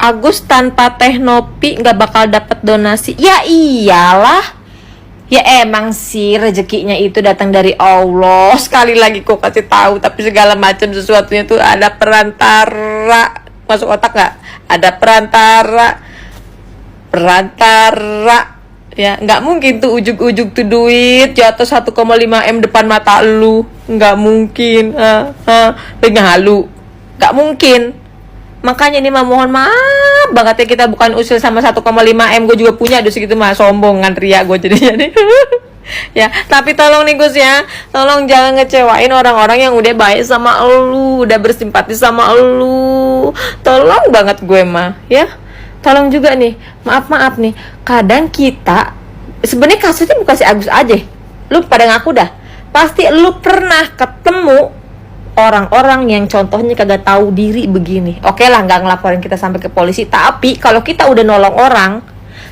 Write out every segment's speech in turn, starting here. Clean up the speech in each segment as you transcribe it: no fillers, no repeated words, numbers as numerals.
Agus tanpa Teh Nopi nggak bakal dapat donasi. Ya iyalah. Ya emang sih rezekinya itu datang dari Allah. Sekali lagi kok kasih tahu, tapi segala macam sesuatunya tuh ada perantara. Masuk otak nggak? Ada perantara. Ya nggak mungkin tuh ujug-ujug tuh duit jatuh 1,5 M depan mata lu. Nggak mungkin. Lagi halu. Nggak mungkin. Makanya ini mah mohon maaf banget ya, kita bukan usil sama 1,5 M. Gue juga punya dosis gitu mah, sombongan ria gue jadinya nih. Ya, tapi tolong nih Gus ya, tolong jangan ngecewain orang-orang yang udah baik sama elu, udah bersimpati sama elu. Tolong banget gue mah, ya. Tolong juga nih, maaf nih. Kadang kita sebenarnya kasusnya bukan si Agus aja. Lu pada ngaku dah. Pasti lu pernah ketemu orang-orang yang contohnya kagak tahu diri begini. Oke lah, nggak ngelaporin kita sampai ke polisi, tapi kalau kita udah nolong orang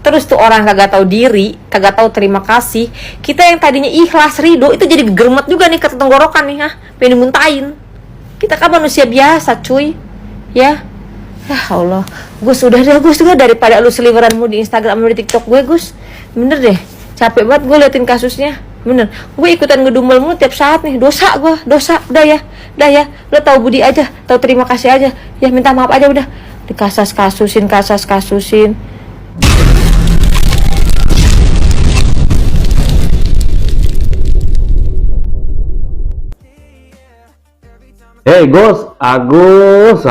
terus tuh orang kagak tahu diri, kagak tahu terima kasih, kita yang tadinya ikhlas ridho itu jadi gegermet juga nih ke tenggorokan nih, pengen dimuntahin. Kita kan manusia biasa cuy, ya. Ya Allah, Gus udah deh Gus, juga daripada lu seliweranmu di Instagram sama di TikTok gue Gus, bener deh, capek banget gue liatin kasusnya. Bener, gue ikutan ngedumel mulu tiap saat nih. Dosa, udah ya, lo tahu budi aja, tahu terima kasih aja, ya minta maaf aja udah. Dikasas-kasusin. Hei Agus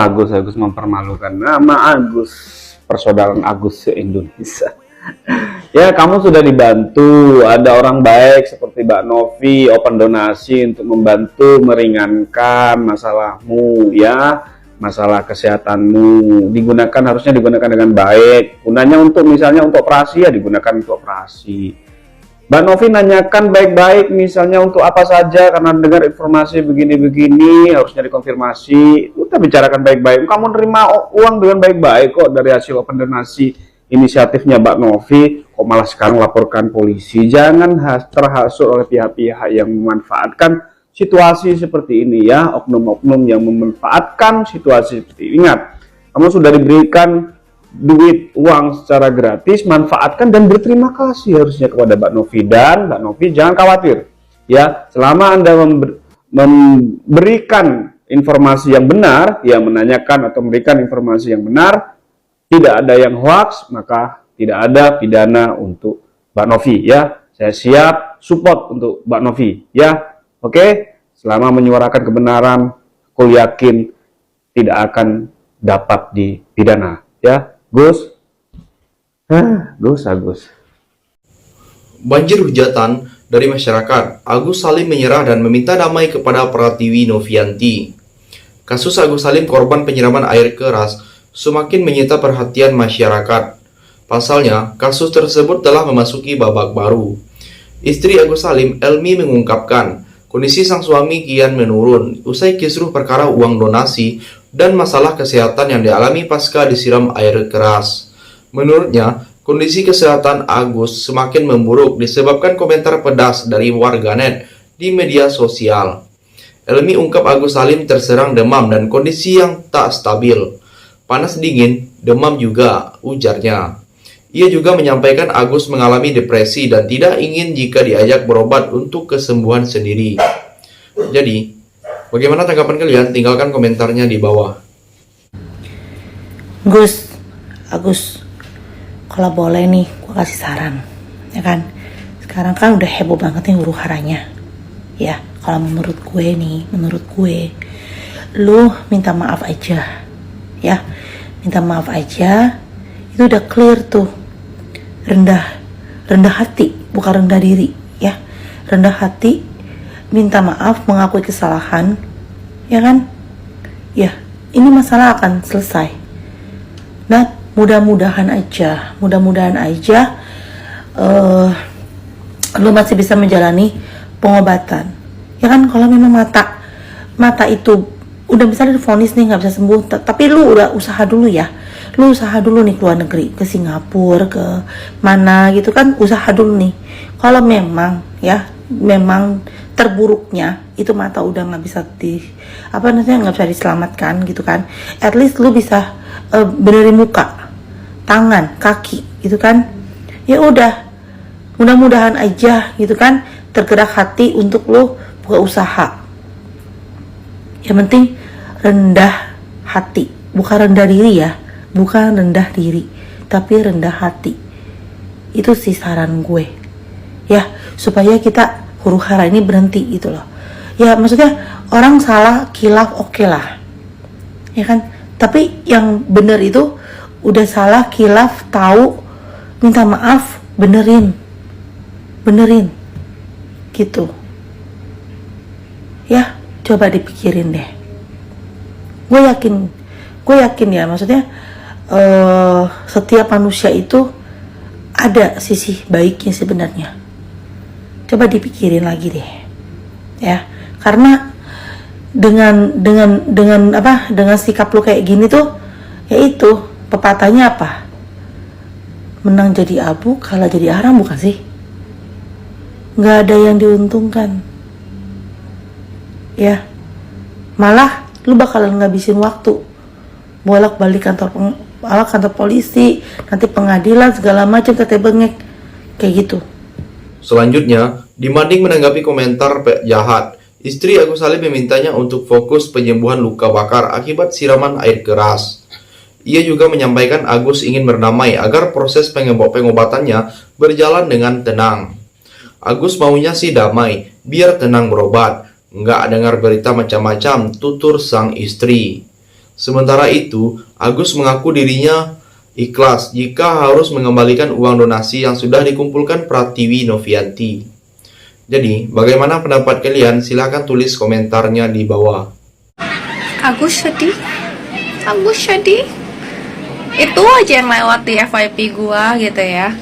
mempermalukan nama Agus, persaudaraan Agus se-Indonesia. Ya, kamu sudah dibantu, ada orang baik seperti Mbak Novi open donasi untuk membantu meringankan masalahmu, ya, masalah kesehatanmu. Harusnya digunakan dengan baik. Gunanya untuk misalnya untuk operasi, ya digunakan untuk operasi. Mbak Novi nanyakan baik-baik misalnya untuk apa saja, karena dengar informasi begini-begini harusnya dikonfirmasi. Kita bicarakan baik-baik. Kamu nerima uang dengan baik-baik kok dari hasil open donasi inisiatifnya Mbak Novi, kok malah sekarang laporkan polisi. Jangan terhasut oleh pihak-pihak yang memanfaatkan situasi seperti ini, ya, oknum-oknum yang memanfaatkan situasi seperti ini. Ingat, kamu sudah diberikan duit uang secara gratis, manfaatkan dan berterima kasih harusnya kepada Mbak Novi. Dan Mbak Novi jangan khawatir, ya, selama Anda memberikan informasi yang benar, ya, menanyakan atau memberikan informasi yang benar, tidak ada yang hoax, maka tidak ada pidana untuk Mbak Novi, ya. Saya siap support untuk Mbak Novi, ya. Oke, selama menyuarakan kebenaran, aku yakin tidak akan dapat dipidana, ya. Gus. Agus. Banjir hujatan dari masyarakat. Agus Salim menyerah dan meminta damai kepada Pratiwi Novianti. Kasus Agus Salim korban penyiraman air keras semakin menyita perhatian masyarakat. Pasalnya, kasus tersebut telah memasuki babak baru. Istri Agus Salim, Elmi, mengungkapkan kondisi sang suami kian menurun usai kisruh perkara uang donasi dan masalah kesehatan yang dialami pasca disiram air keras. Menurutnya, kondisi kesehatan Agus semakin memburuk disebabkan komentar pedas dari warganet di media sosial. Elmi ungkap Agus Salim terserang demam dan kondisi yang tak stabil. Panas dingin, demam juga, ujarnya. Ia juga menyampaikan Agus mengalami depresi dan tidak ingin jika diajak berobat untuk kesembuhan sendiri. Jadi, bagaimana tanggapan kalian? Tinggalkan komentarnya di bawah. Agus, kalau boleh nih, gue kasih saran, ya kan? Sekarang kan udah heboh banget nih huru haranya, ya. Kalau menurut gue, lu minta maaf aja, ya. Minta maaf aja, itu udah clear tuh. Rendah hati, bukan rendah diri, ya. Rendah hati, minta maaf, mengakui kesalahan, ya kan? Ya, ini masalah akan selesai. Nah, mudah-mudahan aja lu masih bisa menjalani pengobatan, ya kan? Kalau memang mata itu udah misalnya divonis nih nggak bisa sembuh, tapi lu udah usaha dulu ya, nih keluar negeri, ke Singapura, ke mana gitu kan, usaha dulu nih. Kalau memang terburuknya itu mata udah nggak bisa nggak bisa diselamatkan gitu kan, at least lu bisa benerin muka, tangan, kaki gitu kan. Ya udah, mudah-mudahan aja gitu kan tergerak hati untuk lu buka usaha. Yang penting rendah hati, bukan rendah diri ya, bukan rendah diri, tapi rendah hati. Itu sih saran gue ya, supaya kita huru hara ini berhenti gitu loh. Ya maksudnya orang salah kilaf oke lah ya kan, tapi yang bener itu udah salah kilaf, tahu, minta maaf, benerin gitu ya. Coba dipikirin deh. Gue yakin ya, maksudnya setiap manusia itu ada sisi baiknya sebenarnya. Coba dipikirin lagi deh ya, karena dengan sikap lu kayak gini tuh, yaitu pepatahnya apa, menang jadi abu, kalah jadi arang, bukan sih? Nggak ada yang diuntungkan ya, malah lu bakalan ngabisin waktu bolak-balik kantor polisi, nanti pengadilan segala macam, tete bengek kayak gitu. Selanjutnya, Dimanding menanggapi komentar jahat, istri Agus Salim memintanya untuk fokus penyembuhan luka bakar akibat siraman air keras. Ia juga menyampaikan Agus ingin berdamai agar proses pengobatannya berjalan dengan tenang. Agus maunya sih damai, biar tenang berobat, nggak dengar berita macam-macam, tutur sang istri. Sementara itu, Agus mengaku dirinya ikhlas jika harus mengembalikan uang donasi yang sudah dikumpulkan Pratiwi Novianti. Jadi, bagaimana pendapat kalian? Silahkan tulis komentarnya di bawah. Agus sedih. Itu aja yang lewat di FYP gua gitu ya,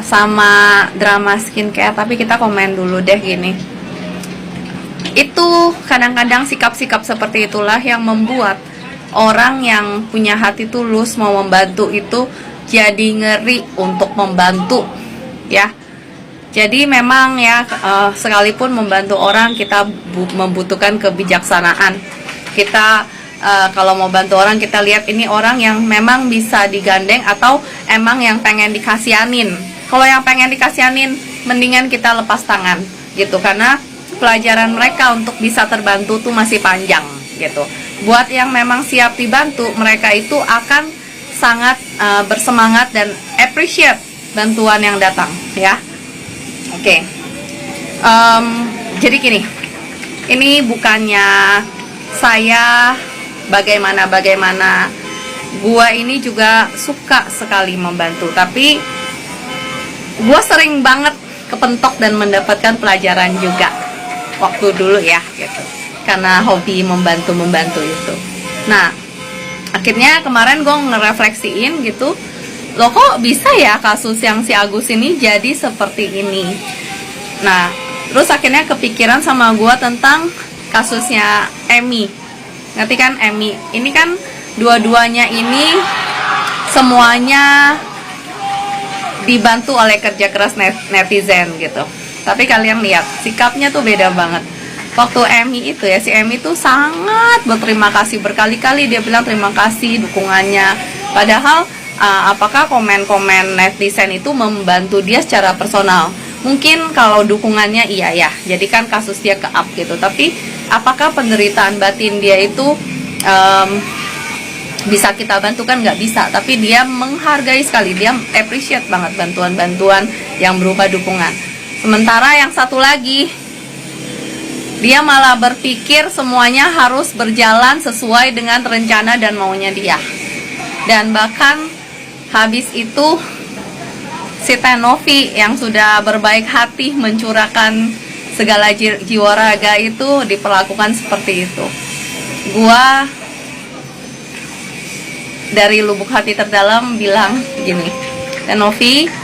sama drama skincare. Tapi kita komen dulu deh gini. Itu kadang-kadang sikap-sikap seperti itulah yang membuat orang yang punya hati tulus mau membantu itu jadi ngeri untuk membantu ya. Jadi memang ya, sekalipun membantu orang kita membutuhkan kebijaksanaan. Kita kalau mau bantu orang, kita lihat ini orang yang memang bisa digandeng atau emang yang pengen dikasihanin. Kalau yang pengen dikasihanin, mendingan kita lepas tangan gitu, karena pelajaran mereka untuk bisa terbantu tuh masih panjang gitu. Buat yang memang siap dibantu, mereka itu akan sangat bersemangat dan appreciate bantuan yang datang ya. Oke. Jadi gini, ini bukannya saya bagaimana, gua ini juga suka sekali membantu, tapi gua sering banget kepentok dan mendapatkan pelajaran juga waktu dulu ya gitu, karena hobi membantu itu. Nah, akhirnya kemarin gue ngerefleksiin gitu, loh kok bisa ya kasus yang si Agus ini jadi seperti ini. Nah, terus akhirnya kepikiran sama gue tentang kasusnya Emmy. Ngerti kan Emmy? Ini kan dua-duanya ini semuanya dibantu oleh kerja keras netizen gitu. Tapi kalian lihat, sikapnya tuh beda banget. Waktu Emmy itu ya, si Emmy tuh sangat berterima kasih, berkali-kali dia bilang terima kasih dukungannya. Padahal apakah komen-komen netizen itu membantu dia secara personal? Mungkin kalau dukungannya iya ya, jadi kan kasus dia ke-up gitu. Tapi apakah penderitaan batin dia itu bisa kita bantu? Kan nggak bisa. Tapi dia menghargai sekali, dia appreciate banget bantuan-bantuan yang berupa dukungan. Sementara yang satu lagi, dia malah berpikir semuanya harus berjalan sesuai dengan rencana dan maunya dia. Dan bahkan habis itu si Novi yang sudah berbaik hati mencurahkan segala jiwa raga itu diperlakukan seperti itu. Gua dari lubuk hati terdalam bilang gini, Novi,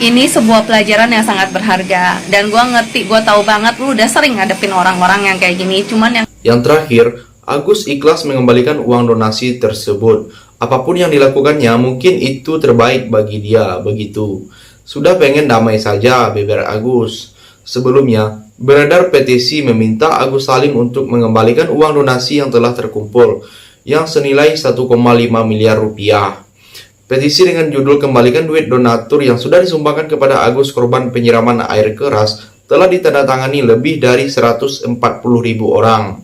ini sebuah pelajaran yang sangat berharga. Dan gua ngerti, gua tahu banget lu udah sering ngadepin orang-orang yang kayak gini. Cuman Yang terakhir, Agus ikhlas mengembalikan uang donasi tersebut. Apapun yang dilakukannya mungkin itu terbaik bagi dia, begitu. Sudah pengen damai saja, beber Agus. Sebelumnya, beredar petisi meminta Agus Salim untuk mengembalikan uang donasi yang telah terkumpul, yang senilai 1,5 miliar rupiah. Petisi dengan judul "Kembalikan Duit Donatur yang sudah disumbangkan kepada Agus korban penyiraman air keras" telah ditandatangani lebih dari 140.000 orang.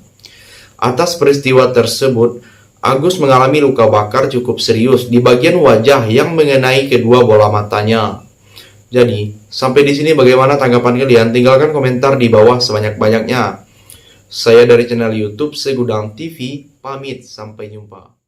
Atas peristiwa tersebut, Agus mengalami luka bakar cukup serius di bagian wajah yang mengenai kedua bola matanya. Jadi, sampai di sini bagaimana tanggapan kalian? Tinggalkan komentar di bawah sebanyak-banyaknya. Saya dari channel YouTube Segudang TV, pamit, sampai jumpa.